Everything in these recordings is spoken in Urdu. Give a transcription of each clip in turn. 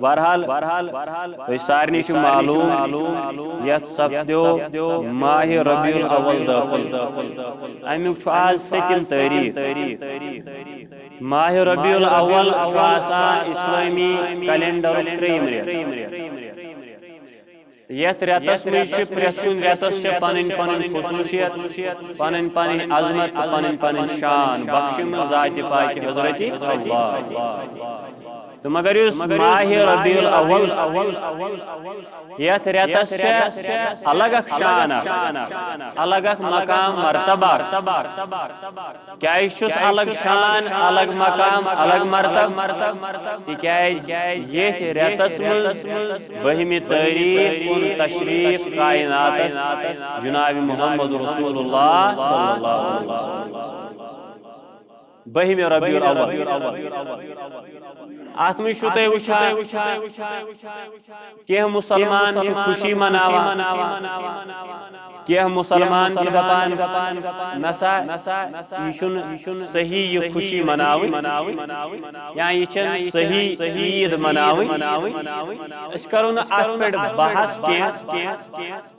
بہرحال تو سارنی معلوم یت سپدو ماہ ربیع الاول داخل امیک آج ستم تاریخ ماہ ربیع الاول اسلامی کیلنڈر تریم ریت یت ریتس مز پریت کن ریتس پن خصوصیت پن عظمت پن شان بخشم ذات پاک حضرت اللہ تو مگر اس ماہ ربیع الاول یت ریتس الگ شان الگ مقام مرتبہ کیا الگ شان الگ مقام الگ مرتبہ تکیاز یت ریتس مز بہم تاریخ کن تشریف کائنات جناب محمد رسول اللہ صلی اللہ علیہ وسلم بہم ربیع الاول ات مز تھی وچھان کی مسلمان خوشی مناوان کی مسلمان دپان نسا یہ صحیح یہ خوشی مناوی یا یہ صحیح عید مناوی اس کرو نا ات پہ بحث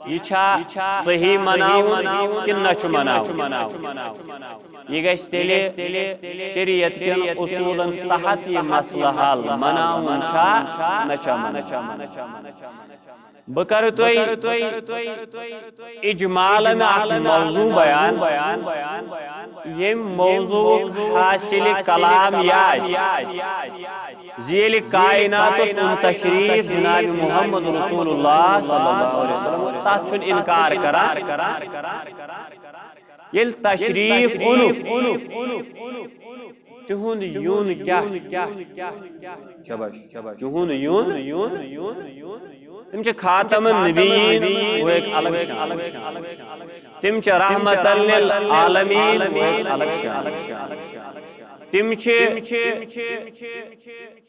یہ صحیح مناون کن نہ مناون یہ گژھِ تیلے شریعت کن اصولن تحت یہ مسئلہ حل مناون بہ کر اجمالن موضوع بیان یم موضوع حاصل کلام ذیل کائنات ان تشریف جناب محمد رسول اللہ صلی اللہ علیہ وسلم تات چھن انکار کران یل تشریف تہند یون کیا تہند یون تم خاتم النبیین وہ ایک الگ شان تم رحمت للعالمین وہ ایک الگ شان تم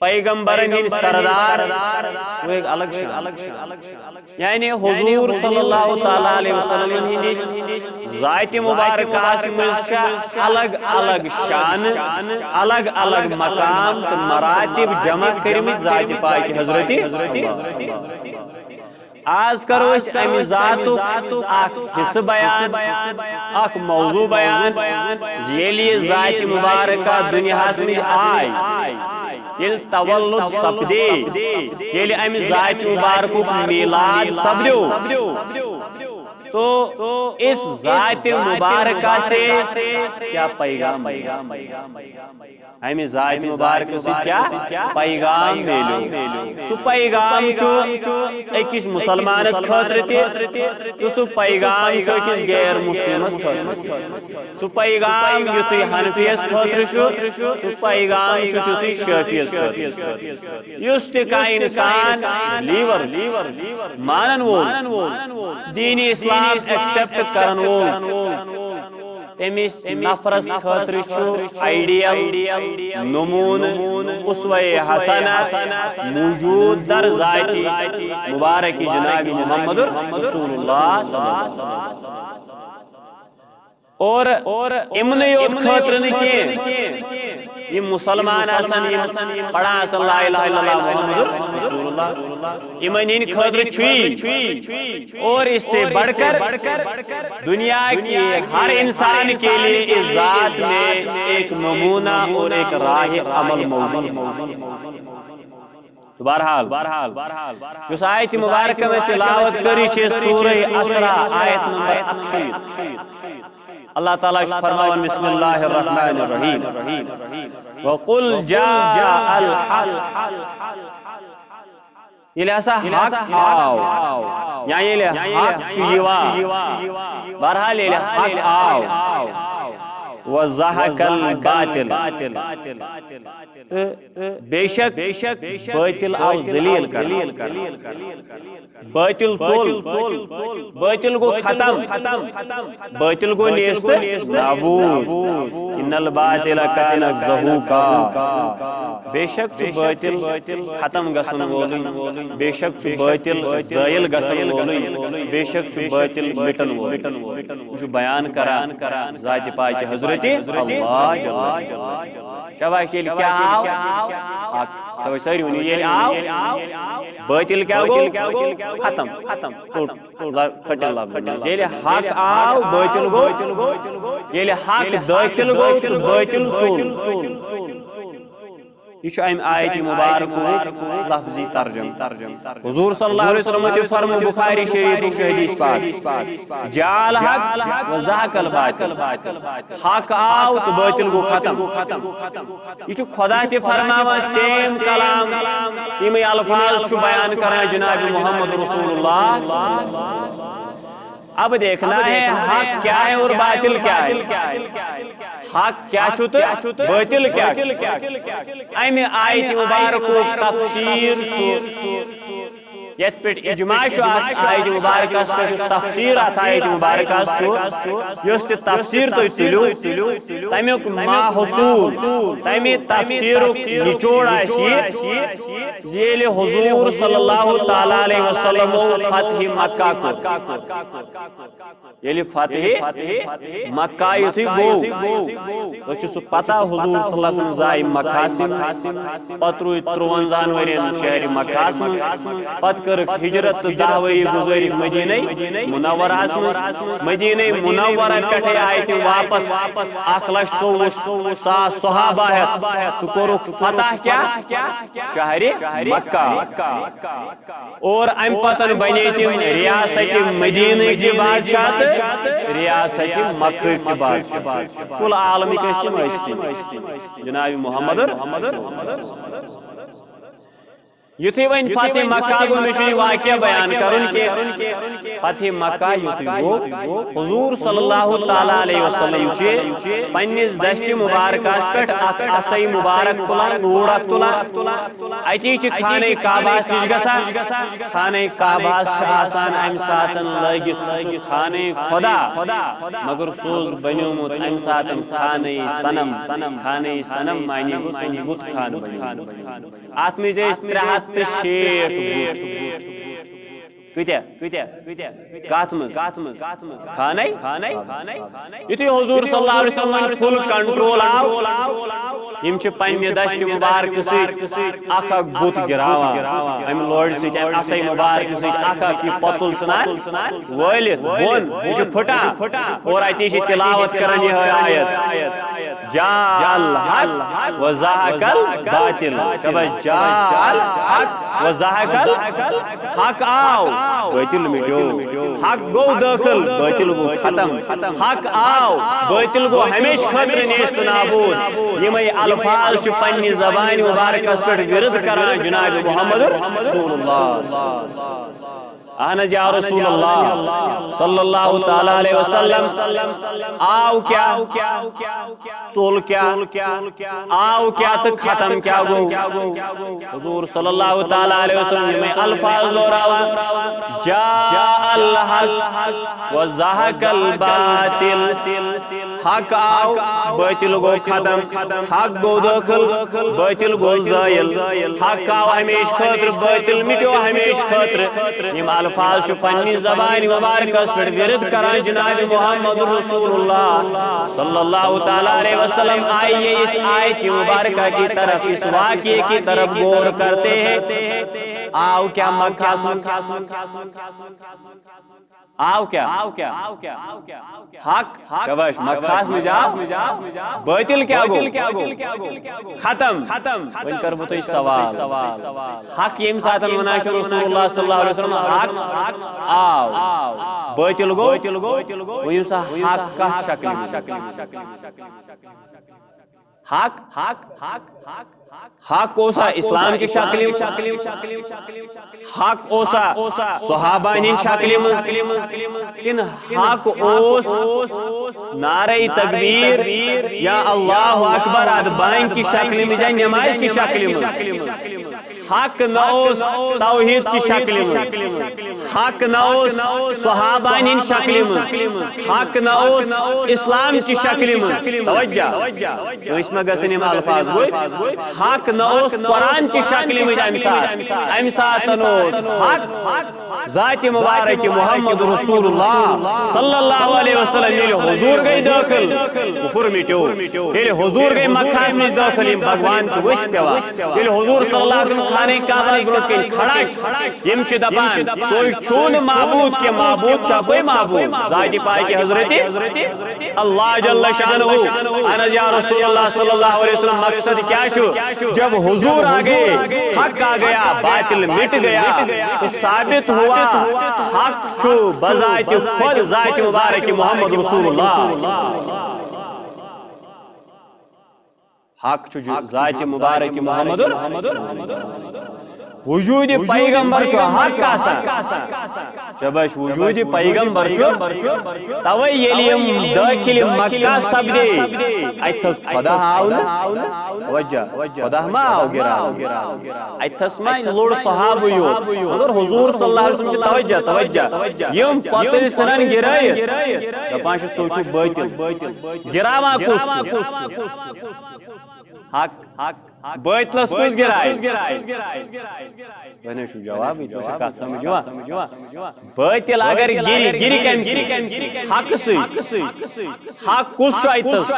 پیغمبرن ہند سردار وہ ایک الگ شان یعنی حضور صلی اللہ تعالی علیہ وسلم ہندس ذات مبارکہ مز الگ الگ شان الگ الگ مقام تو مراتب جمع کرمت ذات پاک حضرت آج کرو اس امی ذاتو اک حصہ بیان اک موضوع بیان یلی ذات مبارکہ دنیا میں آئی یل تولد سپدے یلی امی ذات مبارکہ میلاد سپدو تو اس ذات مبارکہ سے کیا پیغام ہمیں ذات مبارکہ سے کیا پیغام ملو سو پیغام اکس مسلمانس خاطر تو سو پیغام اکس غیر مسلمس خاطر سو پیغام یوتی حنفیس خاطر سو پیغام یوتی شافیس خاطر یس تہ انسان لیور مانن وول دین اسلام ایکسپٹ کرن وول تمس نفرس خاطر آئیڈیل نمون اسوہ حسنہ موجود در ذات مبارک جناب محمد رسول اللہ صلی اللہ علیہ وسلم اور امن یوت خاطر یہ مسلمان پڑھا لا الہ الا اللہ محمد رسول اللہ امن ان خاطر چھوئی اور اس سے بڑھ کر دنیا کی ہر انسان کے لیے اس ذات میں ایک نمونہ اور ایک راہ عمل موجود بہرحال اس آیت مبارکہ میں تلاوت کری چھے سورہ اسرا آیت نمبر 68 اللہ تعالیٰ فرماون بسم اللہ الرحمن الرحیم وَقُلْ جَاءَ الْحَقُ یہ لہذا حق آو یا یہ لہذا حق چھیوا بہرحال یہ لہذا حق آو وَزَحَكَ الْبَاطِلِ بے شک باطل آو ذلیل کر باطل باطل کو ختم باطل کو نیست نابود ان الباطل کان زہوقا بے شک باطل ختم گژھن وولن بے شک باطل زائل گژھن وولن بے شک باطل مٹن وولن بیان کران ذات پاک حضرت حضرت اللہ شباش یل کیا آو حق شباش ساری ونی یل آو باطل کیا گو ختم ژھٹن لفظ یل حق آو باطل گو یل حق داخل گو تو باطل ژوٚل یہ ام آیت مبارک لفظی ترجم حضور صلی اللہ علیہ وسلم نے فرمایا بخاری شریف کے حدیث پاک جعل حق و زحق الباطل حق آو تو باطل گو ختم یہ خدا تے فرماوا سیم کلام یہ الفاظ بیان کرنا جناب محمد رسول اللہ اب دیکھنا ہے حق کیا ہے اور باطل کیا ہے حق کیا چھوٹ باطل کیا ایم آیت مبارک تفسیر یت پہ اجماع آیت مبارک تفسیر آیت مبارک یس تفسیر تھی تلو تمیک ماحصول تمہ تفسیر نچوڑ یل حضور صلی اللہ تعالی علیہ وسلم فتح مکہ یل فتح مکہ یتھی گو تو سہ پتہ حضور صلی اللہ علیہ وسلم زائے مکہ پتہ روز 53 ورین شہر مکہ پتہ کرک ہجرت تو 10 وری گزارک مدینہ منورہ مدینہ منورہ پٹھے آئے واپس 1,24,000 صحابہ تو کورک فتح کیا شہر مکہ اور ام پتن بنے تم ریاست مدینہ کی بادشاہ ریاست مکہ کی بادشاہ کل عالم جناب محمد یتھی ون فتح مکہ گو مجھے واقعہ بیان کرن کہ فتح مکہ یتھی گو حضور صلی اللہ تعالی علیہ وسلم چھ پنس دشت مبارکس پہ اخ اسی مبارک تلان نور اخ تلان اتی چھ خانہ کعبہ نش گژھان خانہ کعبہ آسان ام ساتن لگت خانہ خدا مگر سوز بنیومت ام ساتن خانہ صنم معنی گو سوز بت خان بنیومت ات مز 360 کت خانہ یتھی حضور صلی اللہ علیہ وسلم فل کنٹرول آو یم چھ پنہ دشت مبارک ست اخ بت گراوان ام لوڑ ست اسی مبارک ست اخ یہ پتل سنان ولت بون یہ پھٹا اور اتی چھ تلاوت کرن یہ آیت جاء الحق وزهق الباطل شبہ جاء الحق وزهق الحق آو باطل مٹو حق گو داخل باطل گو ختم حق آو باطل گو ہمیشہ خطر نیست نابود یہ الفاظ پنہ زبان مبارکس پہ ورد کران جناب محمد رسول اللہ اہنز یا رسول اللہ صلی اللہ تعالی علیہ وسلم آو کیا ژول کیا آو کیا تو ختم کیا گو حضور صلی اللہ تعالی علیہ وسلم میں الفاظ دہراون جاء الحق وزهق الباطل حق آو باطل گو ختم حق گو داخل باطل گو زائل حق آو ہمیش خاطر باطل مٹو ہمیش خاطر یم الفاظ پنی زبان مبارکس پہ ورد کران جناب محمد رسول اللہ صلی اللہ تعالی علیہ وسلم آئیے اس آیت کی مبارکہ کی طرف اس واقعے کی طرف غور کرتے ہیں آو کیا مکہ آو کیا حق شباش مکھاس میں جاؤ باطل کیا گو ختم ون کر بہ سوال حق یم ساتن ونان رسول اللہ صلی اللہ علیہ وسلم حق آو باطل گو ون سا حق کا شکل حق اوسا اسلام کی شکل حق اوسا صحابہ ہن شکل کن حق اوس نعرہ تکبیر یا اللہ اکبر ادبان کی شکل میں یا نماز کی شکل میں حق نوس توحید کی شکل میں حق نوس صحابہ ہن شکل میں حق نوس اسلام کی شکل میں توجہ اس میں گسن الفاظ ہوئے حق نوس قرآن کی شکل میں امسات نوس حق ذات مبارک محمد رسول اللہ صلی اللہ علیہ وسلم یل حضور گئی داخل کفر مٹو یل حضور گئی مکہ میں داخل یم بھگوان چھ وش پیوا یل حضور صلی اللہ علیہ وسلم خانہ کعبہ برونٹ کن کھڑا یم چھ دپان کوئی چھون معبود کے معبود چھا کوئی معبود ذات پاک حضرت اللہ جل شانہ انا یا رسول اللہ صلی اللہ علیہ وسلم مقصد کیا چھو جب حضور آ گئے حق آ گیا باطل مٹ گیا تو ثابت ہوا حق چھو بذات خود ذات مبارک محمد رسول اللہ حق چھو ذات مبارک محمد وجود پیغمبر چھو حق آسا جبش وجود پیغمبر چھو توے یلیم داخل مکہ سبدے ایتھس خدا آونا وجہ خدا ما آو گرا ایتھس ما لوڑ صحابہ یو مگر حضور صلی اللہ علیہ وسلم چھ توجہ یم پتل سنن گرائے دپان تو چھو باطل گراوا کس حق باطلس کس گرائے بہنے شو جواب تو کت سمجھوا باطل اگر گری کم حق سی حق کس چھو ایتھس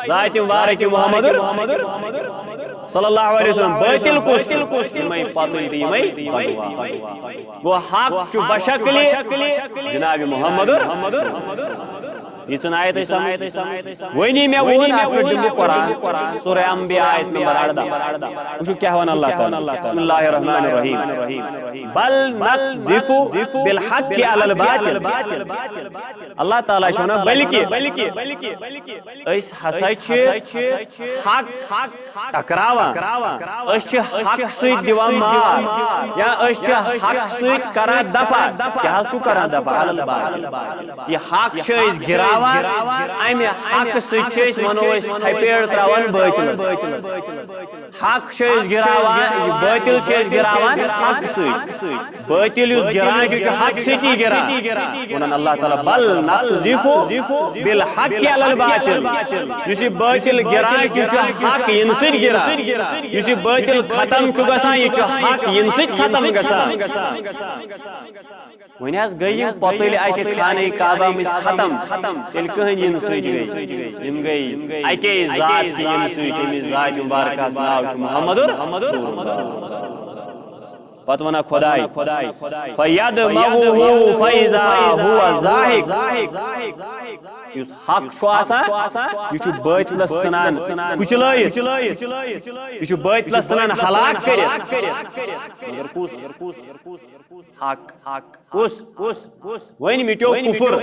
ذات مبارک محمد صلی اللہ علیہ وسلم باطل کس یمے پتل دی یمے وہ حق چھو بشکل جناب محمد یہ آیت ونی میں قرآن سورہ انبیاء آیت نمبر 18 وشو کیا ون اللہ تعالی بسم اللہ الرحمن الرحیم بل نقذف بالحق علی الباطل اللہ تعالی شونا بلکہ اس ہسا چھ حق ٹکراوان اس چھ حق سۭتۍ دِوان مار یا اس چھ حق سۭتۍ کران دفع کیا چھُ کران دفع علی الباطل یہ حق چھ اس گرا امہ حق ست ونو تھپیڑ تراوان باطل حق گراوان باطل گراوان حق ست باطل اس گران حق ستی گران ونان اللہ تعالی بل نقذف بالحق علی الباطل اس باطل گران حق ین سۭتۍ گران اس باطل ختم چھ گژھان یہ حق ین سۭتۍ ختم گژھان ون گئی پتل اتہ خانہ کعبہ مز ختم تیل کہن ین سۭتۍ گئی اکے ذات ین سۭتۍ ذات مبارکہ ناو چھ محمد پتہ ونان خدائی فیدمغه فاذا هو زاهق یس حق چھو آسان یہ چھو باطلس سنان کچلائیت یہ چھو باطلس سنان ہلاک کرت مگر کس حق کس وین مٹو کفر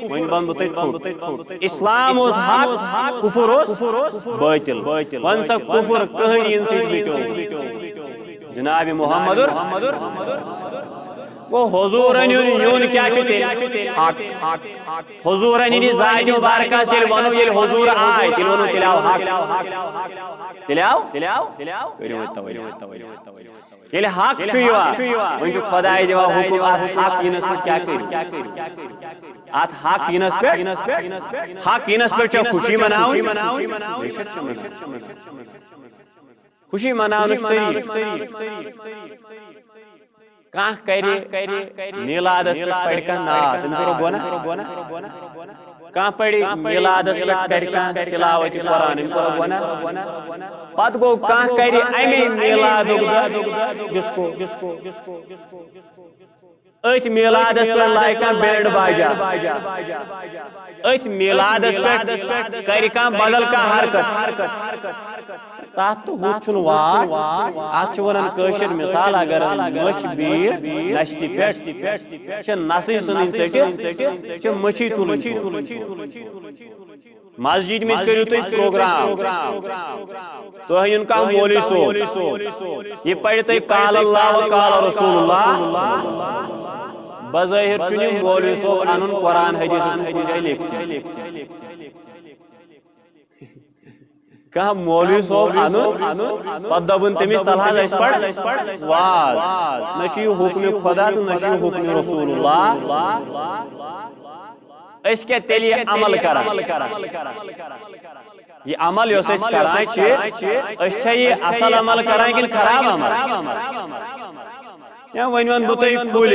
وین بن بتائی چھوٹ اسلام اس حق کفر اس باطل ون سا کفر کہن ان سے مٹو جناب محمد وہ حضورن یون کیا چھتے حق حضورن یعنی ذات مبارکہ سے ونو یل حضور آئے تل ونو تلاو حق تلاو یل حق چھوا ون جو خدای دیوا حکم حق ینس پر کیا کری ات حق ینس پر حق ینس پر چا خوشی مناؤ خوشی مناونس طریق کان کری میلادس پڑھ کان نعت تم کرو گونا کان پڑھی میلادس پڑھ کان تلاوت قرآن تم کرو گونا پت گو کان کری امی میلاد جس کو ات میلادس پر لائکان بینڈ باجا ات میلادس پر کری کان بدل کا حرکت تات تو ہوچن وار آج ونن کشر مثال اگر مچ بیر نشتی پیٹ چھ نسی سنین ٹٹی چھ مچھی تلن مسجد میں کریو تو اس پروگرام تو ان کا مولوی سو یہ پڑھ تو قال اللہ و قال رسول اللہ بظاہر چنی مولوی سو انن قرآن حدیث میں جائے لکھتے کہ مولوی صاحب انو پتہ دبن تمس تلحاظ اس پڑھ واز نشی حکم خدا تو نشی حکم رسول اللہ اس کے تیلی عمل کرا یہ عمل یوس اس کرائیں چھے اس چھے یہ اصل عمل کرائیں کہ خراب عمل یا ون بتائی کھول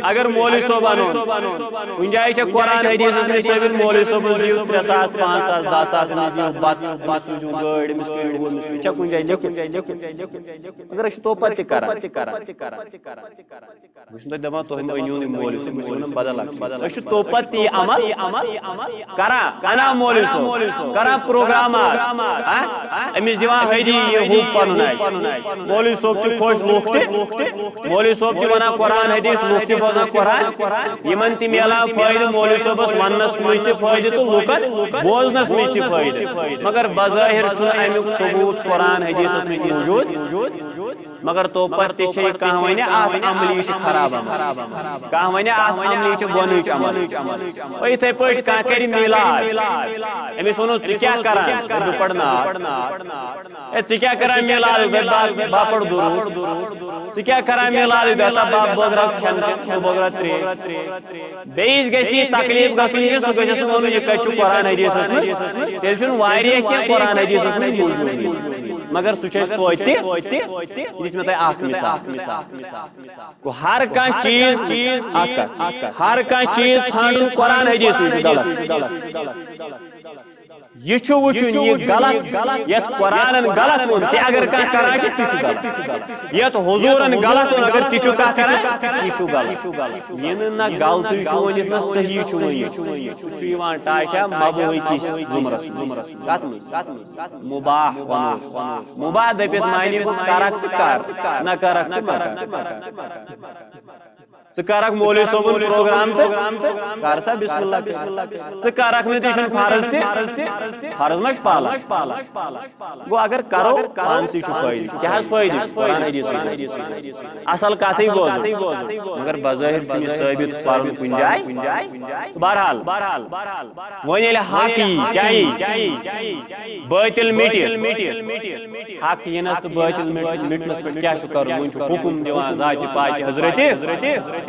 اگر مولوی صاحب انو کن جائے چھ قرآن حدیث میں ثابت مولوی صاحب دیو 3,000 5,000 10,000 دیو بات سوزو گاڑی مس کر وہ مس چھ کن جائے لکھ اگر اس تو پتہ کرا وچھ تو دما تو انیو مولوی صاحب وچھ بدل اس تو پتہ عمل کرا انا مولوی صاحب کرا پروگرام امس دیوان ہدی ہو پنن مولوی صاحب تی خوش لوک مولوی صاحب تی ونا قرآن حدیث لوک تی بوزان قرآن یمن تی میلا فائدہ مولوی صاحبس ونس مجھ تی فائدہ تو لوکن بوزنس مجھ تی فائدہ مگر بظاہر چھ امیک ثبوت قرآن حدیثس میں موجود مگر تو پتہ چھ کانٛہہ ونہ اتھ عملی چھ خراب کانٛہہ ونہ اتھ عملی چھ گونٕچ عمل یتھے پٲٹھۍ کانٛہہ کری میلاد أمس ونو ژٕ کیٛاہ کران بہٕ پرنا ژٕ کیٛاہ کران میلاد با پڑ درود ژٕ کیٛاہ کران میلاد بیتا باب بٲگرا کھٮ۪ن چٮ۪ن بہٕ بٲگرا تریش بیٚیِس گژھِ یہِ تکلیٖف گژھُن کہِ سُہ گژھٮ۪س نہٕ وَنُن یہِ کتہِ چھُ قرآن حدیثس منٛز تیٚلہِ چھُنہٕ واریاہ کینٛہہ قرآن حدیثس منٛز موجوٗد مگر سُہ چھُ اَسہِ توتہِ دِژ مےٚ تۄہہِ اکھ مثال ہر کانٛہہ چیٖز ہر کانٛہہ چیٖز ژھانڈُن قرآن حدیث منٛز چھُ غلط یہ چھُ وچھُن یہ غلط یت قرآن غلط وون تہِ اگر کانٛہہ کران چھُ تہِ چھُ غلط یت حضورن غلط وون اگر تہِ چھُ کانٛہہ کران تہِ چھُ غلط یہ نہ غلطی چھُ ؤنِتھ نہ صحیح چھُ ؤنِتھ سُہ چھُ یِوان ٹاٹیا مبوحی کِس ضمرس کتھ منٛز مباح ونوس مباح دٔپِتھ معنی گوٚو کرکھ تہٕ کر نہ کرکھ تہٕ مکر ژٕ کرکھ مولوی صٲبُن پروگرام تہٕ کر سا بسم اللہ ژٕ کرکھ نہٕ تہِ چھُنہٕ فرض تہِ فرض ما چھُ پالن گوٚو اگر کرو پانسٕے چھُ فٲیدٕ کیٛاہ حظ فٲیدٕ چھُ قرآن حدیث اصل کتھٕے بوزو مگر بظٲہر چھُنہٕ یہِ ثٲبت پرُن کُنہِ جایہِ بہرحال وۄنۍ ییٚلہِ حق یی کیٛاہ یی باطل مِٹہِ حق یِنس تہٕ باطل مِٹنس پٮ۪ٹھ کیٛاہ چھُ کرُن وۄنۍ چھُ حُکم دِوان ذاتِ پاکہِ حضرتِ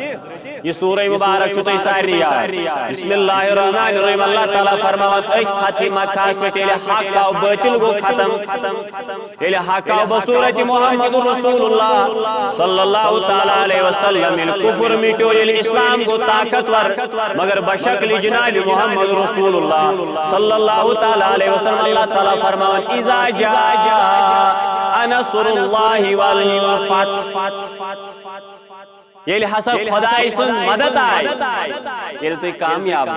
یہ سورہ مبارک چھو تۄہہِ سارنٕے یاد بسم اللہ الرحمن الرحیم اللہ تعالیٰ فرماوان أتھۍ فتحِ مکہس پٮ۪ٹھ ییٚلہِ حق آو باطل گوٚو ختم ییٚلہِ حق آو بصوٗرتِ محمد رسول اللہ صلی اللہ تعالیٰ علیہ وسلم ییٚلہِ کفر مِٹیو ییٚلہِ اسلام گوٚو طاقتور مگر بشکل جناب محمد رسول اللہ صلی اللہ تعالیٰ علیہ وسلم اللہ تعالیٰ فرماوان اذا جاء نصر اللہ والفتح ییٚلہِ ہسا خۄداے سٕنٛز مدد آیہِ ییٚلہِ تُہۍ کامیاب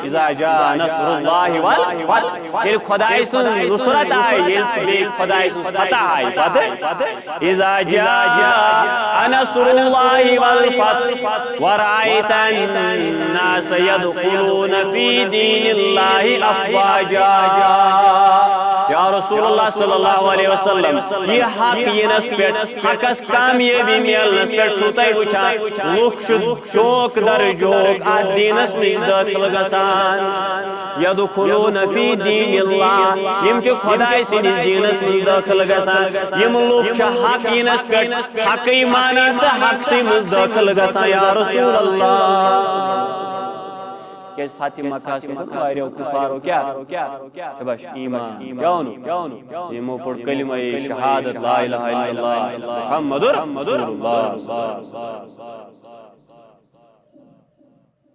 اذا جاء نصر اللہ والفتح ییٚلہِ خۄداے سٕنٛز نصرت آیہِ ییٚلہِ بیٚیہِ خۄداے سٕنٛز فتح آیہِ پتہٕ اذا جاء نصر اللہ والفتح ورأيت الناس يدخلون في دين الله أفواجا یا رسول اللہ صلی اللہ علیہ وسلم یہ حق ینس پٮ۪ٹھ حقس کامیٲبی میلنس پٮ۪ٹھ چھُو تُہۍ وٕچھان لُکھ چھِ چوک در جوک اتھ دیٖنس منٛز دٲخل گژھان یدخلون فی دین اللہ یم چھِ خۄداے سٕنٛدِس دیٖنس منٛز دٲخل گژھان یم لُکھ چھِ حق ینس پٮ۪ٹھ حقٕے مانان تہٕ حقسٕے منٛز دٲخل گژھان یا رسول اللہ کیٛازِ فتح مکہس پٮ۪ٹھ واریاہو کفارو کیٛاہ شباش ایمان کیٛاہ ووٚنُکھ یِمو پوٚر کلمہ شہادت لا الہ الا اللہ محمدُر رسول اللہ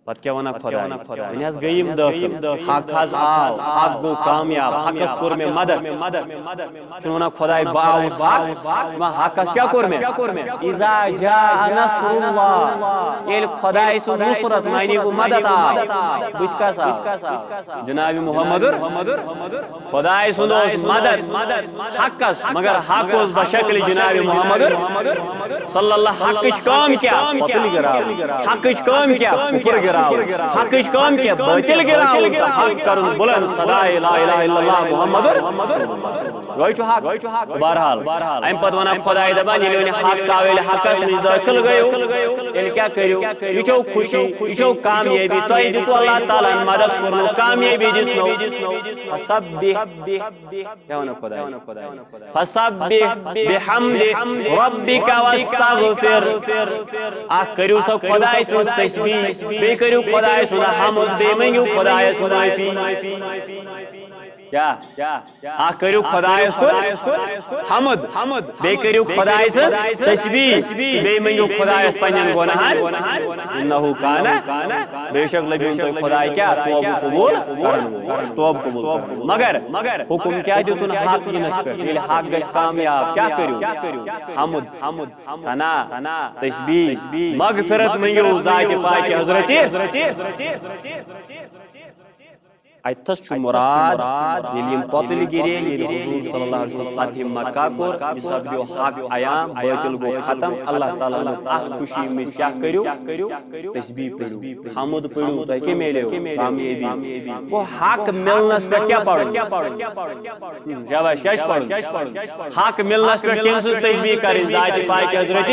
پتہٕ کیٛاہ ونان خۄداے وۄنۍ حظ گٔے یِم دٲخل حق حظ آو حق گوٚو کامیاب حقس کوٚر مےٚ مدد چھُنہٕ ونان خۄداے بہٕ آوُس حق حقس کیٛاہ کوٚر مےٚ اذا جاء نصر اللہ ییٚلہِ خۄداے سُنٛد نصرت معنی گوٚو مدد آو بٕتھِ کس آو جناب محمدُر خۄداے سُنٛد اوس مدد حقس مگر حق اوس بشکل جناب محمدُر صلی اللہ حقٕچ کٲم کیٛاہ حقٕچ کٲم کیٛاہ کفر گراو حقٕچ کٲم کیٛاہ باطل گراوُن تہٕ حق کرُن بُلند صدائے لا الہ الا اللہ محمدُر گوٚو چھُ حق بہرحال امہِ پتہٕ ونان خۄداے دپان ییٚلہِ وۄنۍ حق آو ییٚلہِ حقس منٛز دٲخل گٔیو تیٚلہِ کیٛاہ کٔرِو یہِ چھو خوشی یہِ چھو کامیٲبی تۄہہِ دِژوٕ اللہ تعالیٰ ہن مدد کوٚرنو کامیٲبی دِژنو فسبح کیٛاہ ونان خۄداے فسبح بحمد ربک واستغفر اکھ کٔرِو سا خۄداے سٕنٛز تسبیح بیٚیہِ کٔرِو خۄداے سُنٛد حمد بیٚیہِ منٛگِو خۄدایس معٲفی کریو خدایس کن حمد بے کریو خدای سن تسبیح بے منگو خدایس پنن گناہن انہو کانا بے شک لبیون تو خدای کیا توب قبول توب قبول مگر حکم کیا دیتون حق ینس پر یل حق گس کامیاب کیا کریو حمد ثنا تسبیح مغفرت منگو ذات پاک حضرت ایتھس چھ مراد یلیم پتل گیری حضور صلی اللہ علیہ وسلم فتح مکہ کور سب دیو حق ایام بیتل گو ختم اللہ تعالی نے اخ خوشی میں کیا کریو تسبیح پڑھو حمد پڑھو تو کہ میلے کامیابی وہ حق ملنس پہ کیا پڑھو شاباش کیا پڑھو حق ملنس پہ کیم سے تسبیح کریں ذات پاک حضرت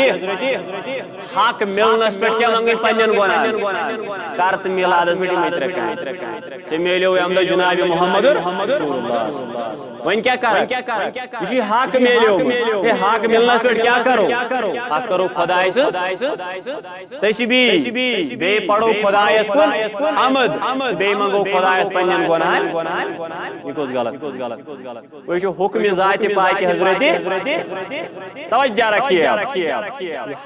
حق ملنس پہ کیا منگن پنن گناہ کرت میلادس پہ میتر چ میلو امد جناب محمد رسول اللہ ون کیا کرا یہ حق میلیو تے حق ملنس پہ کیا کرو حق کرو خدای سے تسبیح بے پڑھو خدایس کن حمد بے منگو خدایس پنن گناہن یہ کس غلط وہ حکم ذات پاک حضرت توجہ رکھیے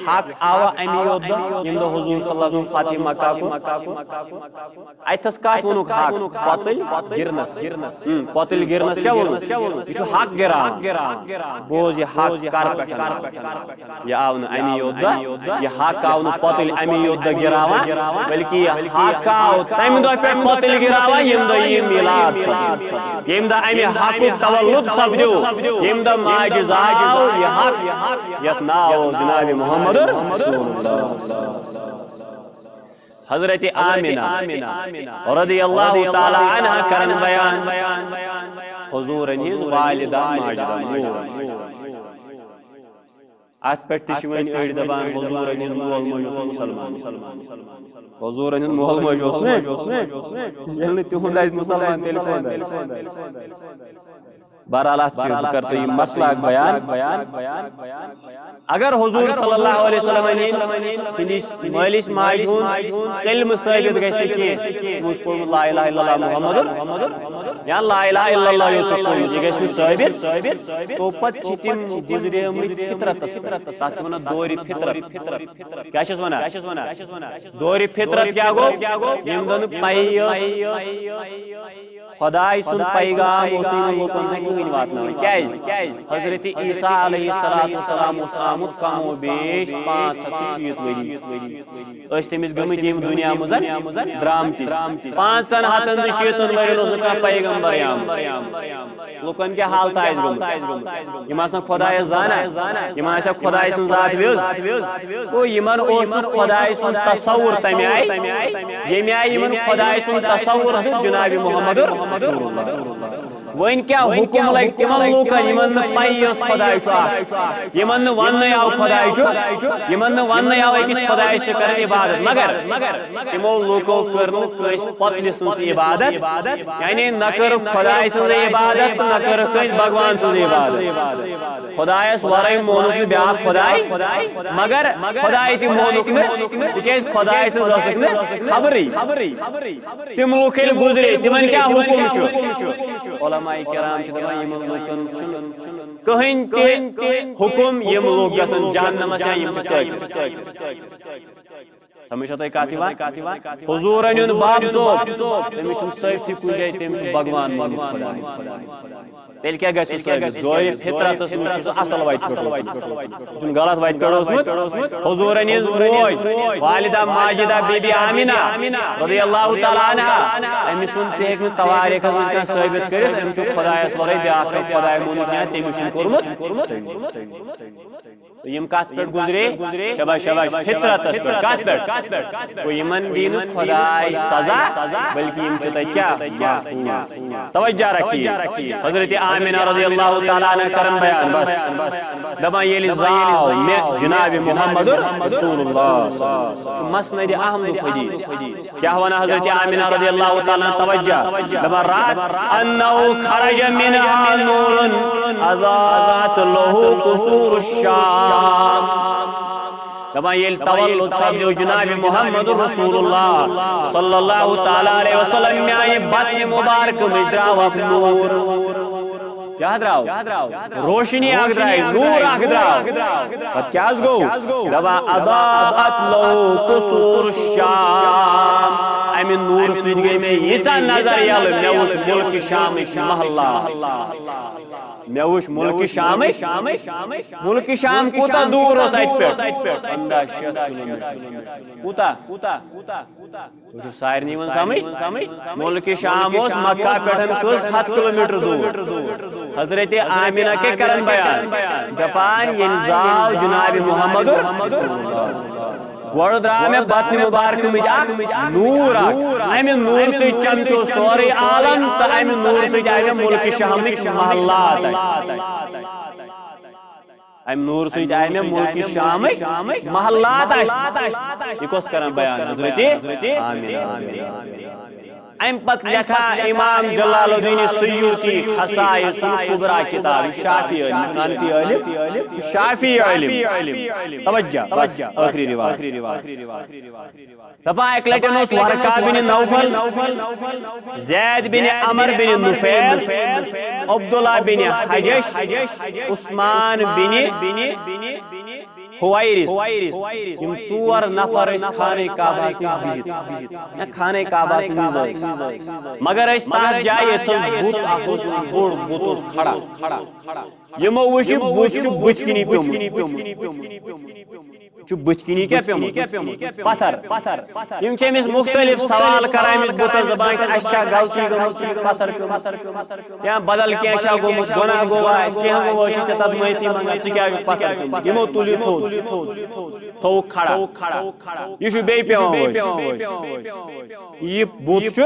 حق آوا امی یود یم دو حضور صلی اللہ علیہ وسلم فاتح مکہ کو ایتھس کات ونک حق پتل گرنس کیا ونس یہ حق گران بوز یہ حق کر یہ آو امی یود یہ حق آو پتل امی یود گراوان بلکہ یہ حق آو تم دو پہ پتل گراوان یم دو یہ میلاد سپد یم دو امی حق تولد سپدو یم دو معجزات آو یہ حق یت ناو جناب محمد رسول اللہ حضرت آمینہ رضی اللہ تعالی عنہ کرن بیان حضور نیز والدہ ماجدہ ات پہ تشوین اڑ دبان حضور نیز مول موج مسلمان حضور نیز مول موج یل تہند مسلمان تیل بہرحال کرتے یہ مسئلہ بیان اگر حضور صلی اللہ علیہ وسلم مالس ماج کلمہ ثابت گژھِ کی پوٚرمُت لا الہ الا اللہ محمد یا لا الہ الا اللہ یہ گژھِ نہٕ ثابت تو پتہٕ چھِ تِم گُزریمٕتۍ فطرتس تتھ چھِ ونان دورِ فطرت کیاہ چھِس ونان دورِ فطرت کیا گو یِم زن پَیی ٲس خدای سن پیغام اسی لوکن نہیں واتناوان کیاز حضرت عیسیٰ علیہ السلام اس آمد کم و بیش 560 ؤری اس تمس گمت یم دنیا مزن درامتی 560 ؤری اوس پیغمبر لوکن کیا حالت آئیس گمت یم آسنا خدای زانا یم آسا خدای سن ذات ویز تو یمن اوس خدای سن تصور تمہ آئی یمہ آئی یمن خدای سن تصور جناب محمد رسول اللہ ون کیا حکم لگ تمن لوکن یمن پائی خدای یمن ون آو خدای یمن ون آو اکس خدای سے کر عبادت مگر تمو لوکو کرن کس پتل سن عبادت یعنی نہ کر خدای سن عبادت نہ کر کس بھگوان سن عبادت خدای ورائے مونک بیا خدای مگر خدای تی مونک تکیز خدای سن خبری تم لوک گزرے تمن کیا حکم چھ علماء کرام چھ دپان یمن لوکن کہن تہ حکم یم لوگ گژھن جہنمس یا یم چھ سمجھو تو کاتیوان حضور ان باب صوب تم چھ سیفتی کن جائے تم چھ بھگوان مون خدا تیل کیا گژھِ ثابت دورِ فطرتس منٛز چھُ سُہ اصل وتہِ پٮ۪ٹھ چھُنہٕ غلط وتہِ پٮ۪ٹھ اوسمُت حضوٗرن ہٕنٛز موج والدہ ماجدہ بی بی آمینہ رضی اللہ تعالیٰ عنہا أمۍ سُنٛد تہِ ہیٚکہِ نہٕ تواریٖخس منٛز کانٛہہ ثٲبت کٔرِتھ أمۍ چھُ خۄدایس ورٲے بیٛاکھ کانٛہہ خۄداے مونُکھ یا تٔمِس چھُنہٕ کوٚرمُت یم کتھ پہ گزرے شباش فطرتس پہ کت پہ یمن دی خدای سزا بلکہ یم چھ کیا توجہ رکھیے حضرت آمینہ رضی اللہ تعالیٰ عنہ کرن بیان بس دپان ییٚلہِ زاو مےٚ جناب محمد رسول اللہ مسند احمد حدیث کیا ونان حضرت آمینہ رضی اللہ تعالیٰ عنہ توجہ دپان رات انه خرج منها نور اضاءت له قصور الشام دپان یل تولد سپدو جناب محمد رسول اللہ صلی اللہ تعالیٰ علیہ وسلم میانہ بطن مبارک مجھ دراو اکھ نور کیا دراو روشنی اکھ درائی نور اکھ دراو پت کیا گو دپان اضاءت لو قصور الشام امہ نور سۭتۍ گئی میں ییژاہ نظر یلہ مے وچھ ملک شامک محلہ مے وچھ ملک شامک ملک شام کوتاہ دور اوس اتہ پہ 15 کلومیٹر کوتاہ سارنی ون سمجھ ملک شام اوس مکہ پٹھن کس 7 کلومیٹر دور حضرت آمینہ کے کرن بیان دپان یل زاو جناب محمد گوڑ درا میں بطن مبارک مجھ نور امہ نور سے چمکو سوری عالم تو امہ نور سے آئے ملک شامک محلات امہ نور سے آئے ملک شامک محلات یہ کس کرن بیان حضرت آمین ام پت لکھا امام جلال الدین سیوطی خصائص الکبریٰ کتاب شافی علم شافی علم توجہ آخری رواج دپا ایک لٹن اس ورقہ بن نوفل زید بن عمر بن نفیل عبداللہ بن حجش عثمان بن حویرث یم ژور نفر اس خانہ کعبہ بہت خانہ کعبہ مگر اس تات جائے تل بت اخ بوڑ بت کھڑا یمو وچھ بت بت کنی بت کنی کیا پیومت پتھر یم چھ امس مختلف سوال کران امس بتس دپان اچھا غلطی گمت پتھر پیومت یا بدل کینٛہہ گومت گناہ گوا کینٛہہ گوا تہ تد معافی منگان ژٕ کیٛازِ پتھر پیومت یمو تُلہِ تھو کھڑا یہ چھ بیٚیہِ پیوان یہ بت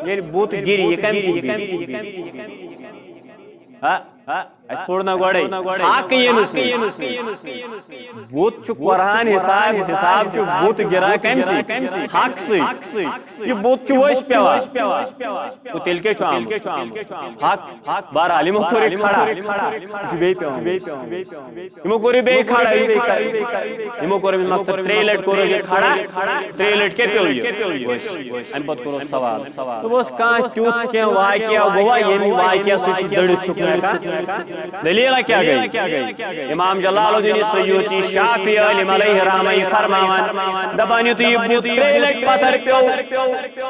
ییٚلہِ بت گِرِ یہ کمہِ اس پورنا گوڑے حق ینس بوت چھ قرآن حساب چھ بوت گرا کم سی حق سی یہ بوت چھ ویس پیوا تو تیل کے چوام حق بار علم کوری کھڑا چھ بے پیوا یمو کوری بے کھڑا یمو کوری مقصد ٹریلٹ کوری گے کھڑا ٹریلٹ کے پیو ام پت کرو سوال تو بس کان تیوت کے واقعہ گوا یمی واقعہ سی دڑ چکنے کا دلیل کیا گئی امام جلال الدین سیوطی شافی علم علیہ رحمہ فرماوان دپان تو یہ بت تریلٹ پتھر پیو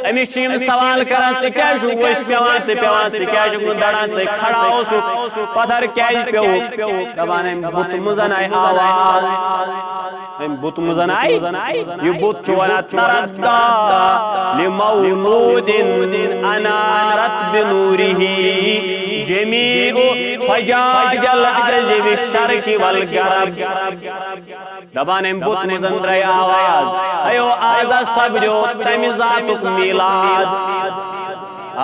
امس چھ سوال کران ژٕ کیٛازِ چھُکھ ؤسۍ پیوان ژٕ کیٛازِ چھُکھ نہٕ دڑان ژٕ کھڑا اوسُکھ پتھر کیٛازِ پیوٚوُکھ دپان امہِ بُتہٕ منٛز آیہِ آواز امہِ بُتہٕ منٛز آیہِ یہ بُت چھُ ونان تردّا لمولود انارت بنوٗرِہ جمیع فجاج الارض بالشرق والغرب دپان ام بت منٛز درٛاے آواز ایو آز سپدیو تمہِ ذاتُک میلاد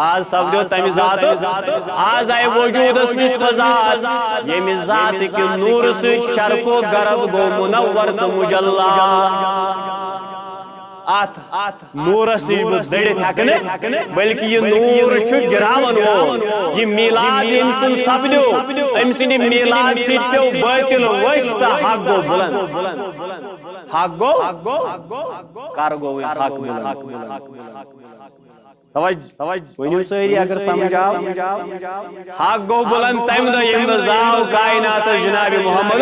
آج سپدیو تمہِ ذاتُک آز آیہِ وجوٗدس منٛز سۄ ذات ییٚمہِ ذات کہِ نوٗرٕ سۭتۍ شرقو غرب گوٚو منور تہٕ مجلّہ ات نورس نش بہٕ دٔڑِتھ ہٮ۪کہٕ بلکہ یہ نور چھُ گراون وول یہ میلاد أمۍ سُنٛد سپدیو أمۍ سٕنٛدِ میلاد سۭتۍ پیوٚو باطل ؤسۍ تہٕ حق گوٚو بلند حق گوٚو کر گوٚو حق بلند توجہ ؤنِو سٲری اگر سمجھ آو حق گوٚو بلند تمہِ دۄہ ییٚمہِ دۄہ زاو کائناتس جناب محمد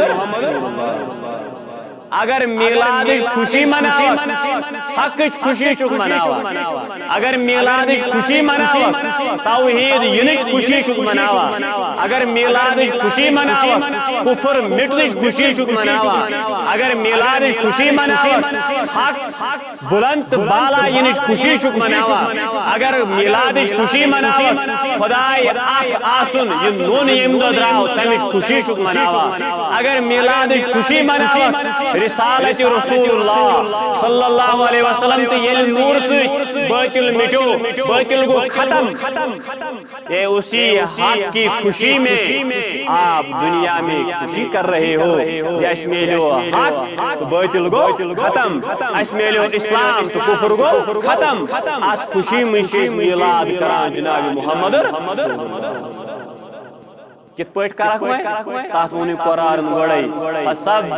اگر میلاد خوشی مناوت حق خوشی چھ مناوت اگر میلاد خوشی مناوت توحید ینچ خوشی چھ مناوت اگر میلاد خوشی مناوت کفر مٹنچ خوشی چھ مناوت اگر میلاد خوشی مناوت حق بلند بالا ینچ خوشی چھ مناوت اگر میلاد خوشی مناوت خدای اکھ آسن یہ نون یم دۄہ درٛاو تمِچ خوشی چھ مناوت اگر میلاد خوشی مناوت رسالت رسول اللہ صلی اللہ علیہ وسلم تو یہ نور سے باطل مٹو باطل کو ختم یہ اسی حق کی خوشی میں آپ دنیا میں خوشی کر رہے ہو جیس میلو حق باطل کو ختم اس میلو اسلام تو کفر کو ختم آت خوشی میں میلاد کران جناب محمد کت پٲٹھۍ کرکھ وۄنۍ تتھ ووٚنُے قرآن گۄڈَے فسبح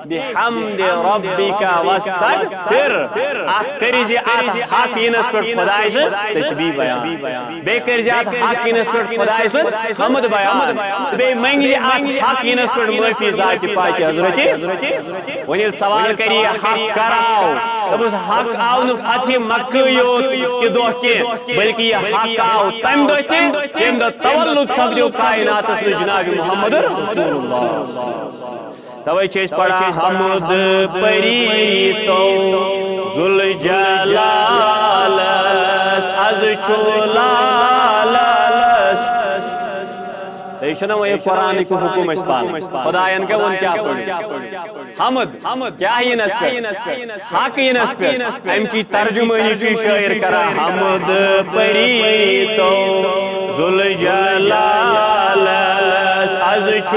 بحمد ربک واستغفر اکھ کٔرۍ زِ اتھ حق یِنس پٮ۪ٹھ خۄداے سٕنٛز تسبیح بیان بیٚیہِ کٔرۍ زِ اتھ حق یِنس پٮ۪ٹھ خۄداے سُنٛد حمد بیان تہٕ بیٚیہِ منگہِ زِ اتھ حق یِنس پٮ۪ٹھ معٲفی ذاتِ پاکہِ حضرتِ وۄنۍ ییٚلہِ سوال کَرِ یہِ حق کر آو دوٚپُس حق آو نہٕ فتحِ مکہٕ یوت کہِ دۄہ کینٛہہ بلکہِ یہِ حق آو تمہِ دۄہ تہِ ییٚمہِ دۄہ تولُد سپدیو کائناتس منٛز جناب محمد رسول اللہ توے چھِ أسۍ پران حمد پریٖتو ذوالجلالس از چھُ لالس یہ چھُنہ وۄنۍ قرآنٕکۍ حُکم أسۍ پران خۄدایَن کیٛاہ ووٚن کیٛاہ پٲٹھۍ حمد کیٛاہ یِنس پٮ۪ٹھ حق یِنس پٮ۪ٹھ اَمچی ترجُمٲنی چھُ یہِ شٲعر کران حمد پریٖتو ذوالجلالس از چھُ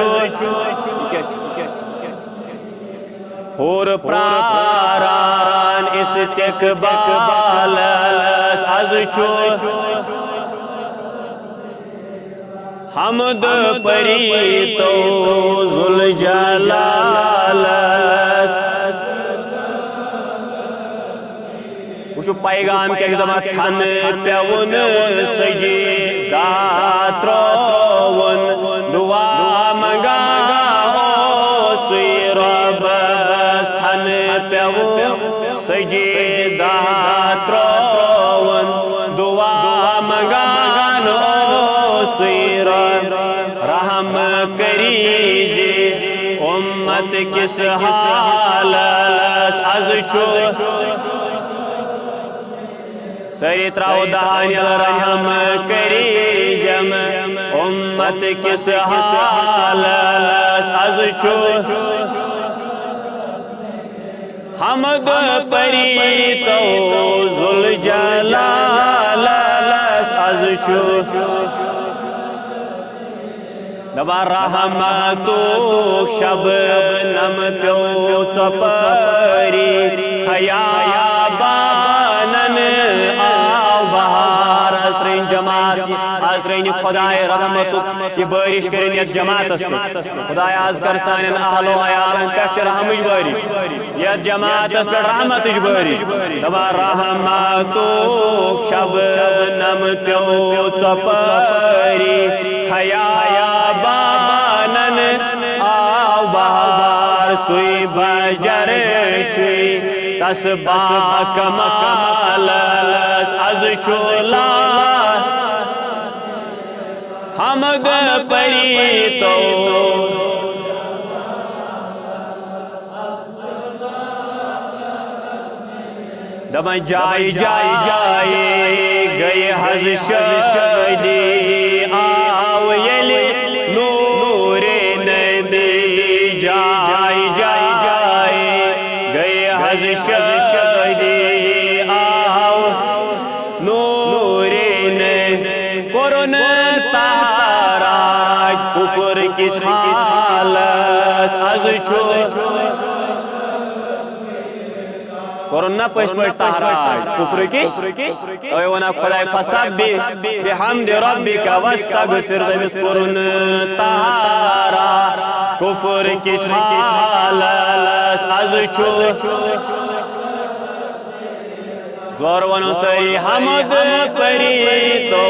ہور پراران استقبالس از چھُ حمد پریٖتو ذوالجلالس وٕچھو پیغام کیٛاہ چھُ دپان کھنہٕ پیوُن سجیٖدہ ترٛووُن دُعا منگان اوسُے رۄبس کھنہٕ پیوُن سجیٖدہ ترٛووُن دُعا منگان اوسُے رحم کٔرِزِ اُمت کِس حالس از چھُ سٲری ترٛاوو دہان ییٚلہِ رحم کٔرِزٮ۪م اُمت کِس حالس از چھُ حمد پریٖتو ذوالجلالس از چھُ دپان رحمتُک شبنم پیو ژۄپٲری خیابانن آو بہار آز ترٛٲیِن جماعت آز ترٛٲیِن خۄداے رحمتُک یہِ بٲرِش کٔرِنۍ یتھ جماعتس پٮ۪ٹھ خۄداے آز کر سانٮ۪ن اہلو عیالن پٮ۪ٹھ تہِ رحمٕچ بٲرِش یتھ جماعتس پٮ۪ٹھ رحمتٕچ بٲرِش دپان رحمتُک شبنم پیو ژۄپٲری خیابانن آو بہار سُے بجر چھُے تس باکمالس از چھُ حمد پریٖتو دپان جایہِ جایہِ جایہِ گٔے حظ شٲدی آو ییٚلہِ نوٗرِ نبی جایہِ جایہِ جایہِ گٔے حظ شٲدی آو نوٗرِ نبی کوٚرُن تاراج کُفر کِس حالس از چھُ کوٚرُن نا پٔزۍ پٲٹھۍ تاراج کُفر کِس توے وَنان خۄداے فسبح بحمد ربک واستغفر دٔمِس کوٚرُن تاراج کُفر کِس حالس از چھُ زور وَنو سٲری حمد پریٖتو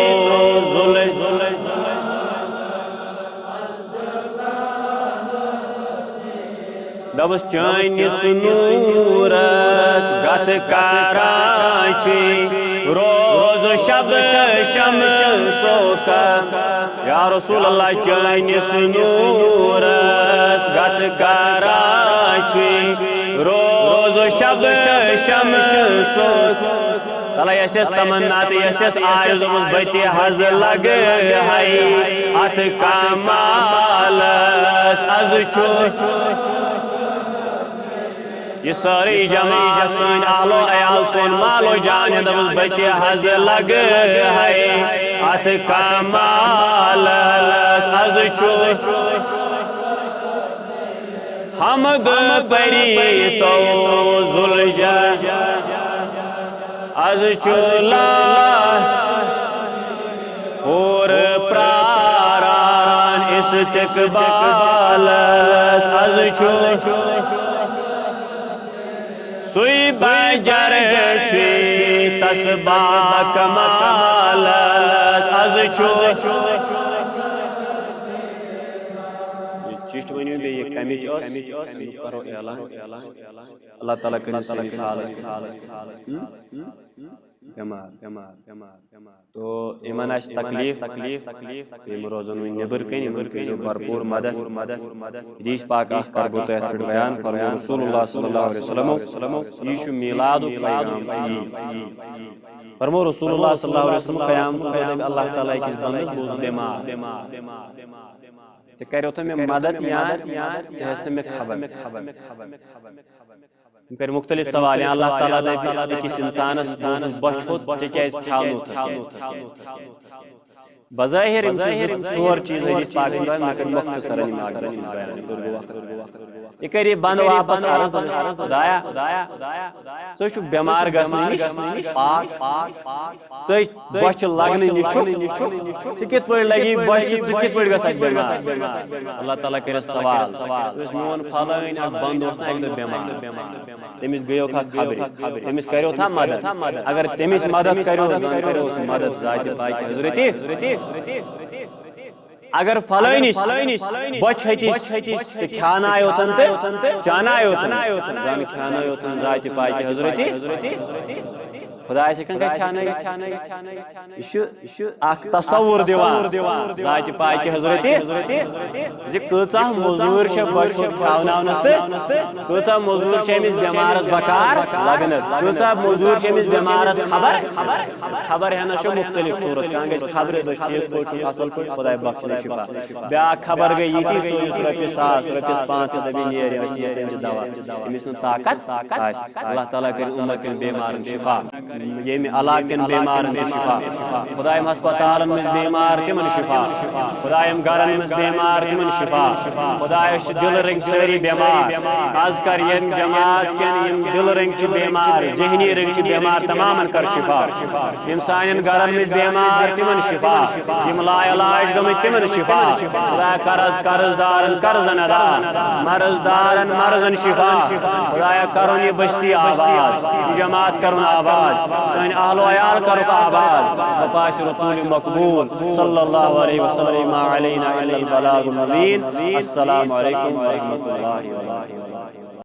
دپُس چٲنِس نوٗرس گتھ کران چھُے روز شب شمس سوکھا یا رسول اللہ چٲنِس نوٗرس گتھ کران چھُے روز شب شمس سوکھا تلا یس تمنا تہٕ یس آیس دوٚپُس بہٕ تہِ حظ لگہٕ ہے اتھ کمالس از چھُ یہ ساری جماعت سن اہل و عیال سن مال و جان دپُس بہٕ تہِ حظ لگہٕ ہے اتھ کمالس از چھُ حمد پریٖتو ذوالجلالس از چھُ اور پراران استقبالس از چھو سوی بجر چی تسبا کمالس از چھو چشت ونیو بے یہ کمیچ اس کرو اعلان اللہ تعالیٰ کریم صحیح حالت تو ایمان آج تکلیف یم روزن نبر کن بھرپور مدد حدیث پاک اخ کربو تحت پہ بیان فرمو رسول اللہ صلی اللہ علیہ وسلم یہ میلاد پیغام فرمو رسول اللہ صلی اللہ علیہ وسلم قیام اللہ تعالیٰ کس بندس بوز بیمار کرو تو میں مدد یاد چاہتے میں خبر پھر مختلف سوال ہیں اللہ تعالیٰ نے کس انسان بچ خود چکیز کھانو بظاہر ژور چیز حدیث پاک میں مگر مختصر یہ کری بند واپس خدایا ژٕ چھُکھ بیمار گژھنہٕ نِش پاک ژٕ بۄچھِ لگنہٕ نِش ژٕ کِتھ پٲٹھۍ لگی بۄچھِ تہٕ ژٕ کِتھ پٲٹھۍ گژھکھ بیمار اللہ تعالیٰ کرِ سوال میون پھلٲنۍ اکھ بنٛد اوس نہ اکہِ دۄہ بیمار تٔمِس گٔیو کتھ خبرِ تٔمِس کریو تھا مدد اگر تٔمِس مدد کریو مدد ذاتِ پاک حضرتِ اگر فلٲنِس بۄچھِ ہتِس کھیانایوتن تہٕ چانایوتن زن کھیانایوتن ذاتِ پاک حضرتِ خدا ہیٚکن کھیانٲیِتھ یہ اکھ تصور دِوان ذاتِ پاک حضرتِ زِ کۭژاہ موٚزوٗرۍ چھےٚ بۄچھِ کھیاوناونس تہٕ کۭژاہ موٚزوٗرۍ چھےٚ أمِس بٮ۪مارس بکار لگنس کۭژاہ موٚزوٗرۍ چھےٚ أمِس بٮ۪مارس خبر ہٮ۪نس چھِ مختلف صوٗرت کانٛہہ گژھِ خبرِ ٹھیٖک پٲٹھۍ چھُ اصل پٲٹھۍ خۄداے بخشنٕے شفا بیٛاکھ خبر گٔے یِتھی سوٗزِس رۄپیہِ ساس رۄپیس 500 دپہِ نیرِ أمِس دوا أمِس نہٕ طاقت آسہِ اللہ تعالیٰ کرِ اُمت کٮ۪ن بٮ۪مارن شفا ییٚمہِ علاقہٕ کٮ۪ن بٮ۪مارن تہِ شفا خۄدایم ہسپتالن منٛز بٮ۪مار تِمن شفا خۄدایم گرن منٛز بٮ۪مار تِمن شفا خۄدایا چھِ دِلہٕ رٔنٛگۍ سٲری بٮ۪مار آز کر ییٚمہِ جماعت کٮ۪ن یِم دِلہٕ رٔنٛگۍ چھِ بٮ۪مار ذہنی رٔنٛگۍ چھِ بٮ۪مار تمامن کر شفا یِم سانٮ۪ن گرن منٛز بٮ۪مار تِمن شفا یِم لا علاج گٔمٕتۍ تِمن شفا خۄدایا قرضدارن قرضن ادا مرضدارن مرضن شفا خۄدایا کرُن یہِ بستی آباد یہِ جماعت کرُن آباد سٲنۍ اہل و عیال کرُکھ آباد وپاس رسول مقبول صلی اللہ علیہ وسلم ما علینا الا البلاغ المبین السلام علیکم ورحمۃ اللہ وبرکاتہ